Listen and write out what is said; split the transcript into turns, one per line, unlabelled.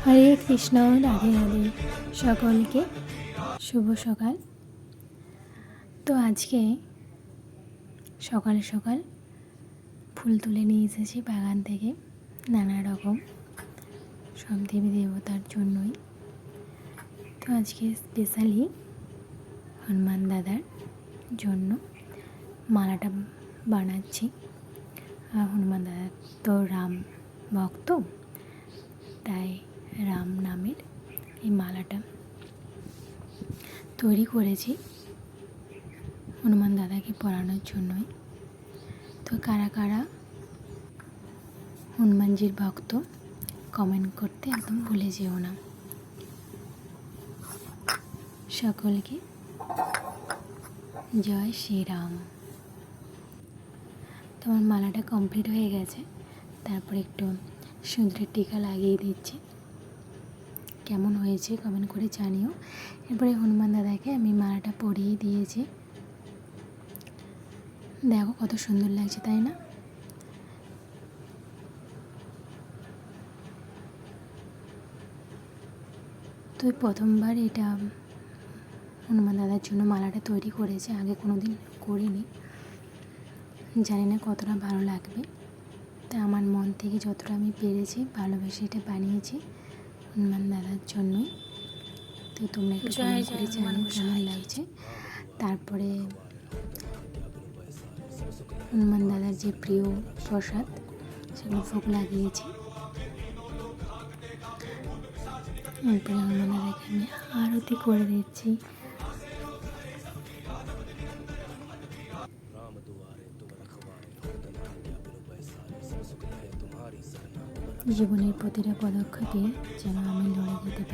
হরে কৃষ্ণ, রাধে রাধে। সকলকে শুভ সকাল। তো আজকে সকাল সকাল ফুল তুলে নিয়ে এসেছি বাগান থেকে, নানা রকম সব দেবী দেবতার জন্যই। তো আজকে স্পেশালি হনুমান দাদার জন্য মালাটা বানাচ্ছি। আর হনুমান দাদা তো রাম ভক্ত, তাই রাম নামের এই মালাটা তৈরি করেছি হনুমান দাদাকে পরানোর জন্যই। তো কারা কারা হনুমানজির ভক্ত কমেন্ট করতে একদম ভুলে যেও না। সকলকে জয় শ্রীরাম। তোমার মালাটা কমপ্লিট হয়ে গেছে, তারপর একটু সুন্দরের টিকা লাগিয়ে দিচ্ছি। কেমন হয়েছে কমেন্ট করে জানিও। এরপরে হনুমান দাদাকে আমি মালাটা পরিয়ে দিয়েছি। দেখো কত সুন্দর লাগছে, তাই না? তো প্রথমবার এটা হনুমান দাদার জন্য মালাটা তৈরি করেছে, আগে কোনো দিন করিনি। জানি না কতটা ভালো লাগবে, তা আমার মন থেকে যতটা আমি পেরেছি ভালোবেসে এটা বানিয়েছি হনুমান দাদার জন্যই। তো তোমরা একটু কমেন্ট করে জানিও কেমন লাগছে। তারপরে হনুমান দাদার যে প্রিয় প্রসাদ সেগুলো ভোগ লাগিয়েছি। এরপরে হনুমান দাদাকে আমি আরতি করে দিচ্ছি। জীবনের প্রতিটা পদক্ষেপে যেন আমি লড়ে যেতে পারি।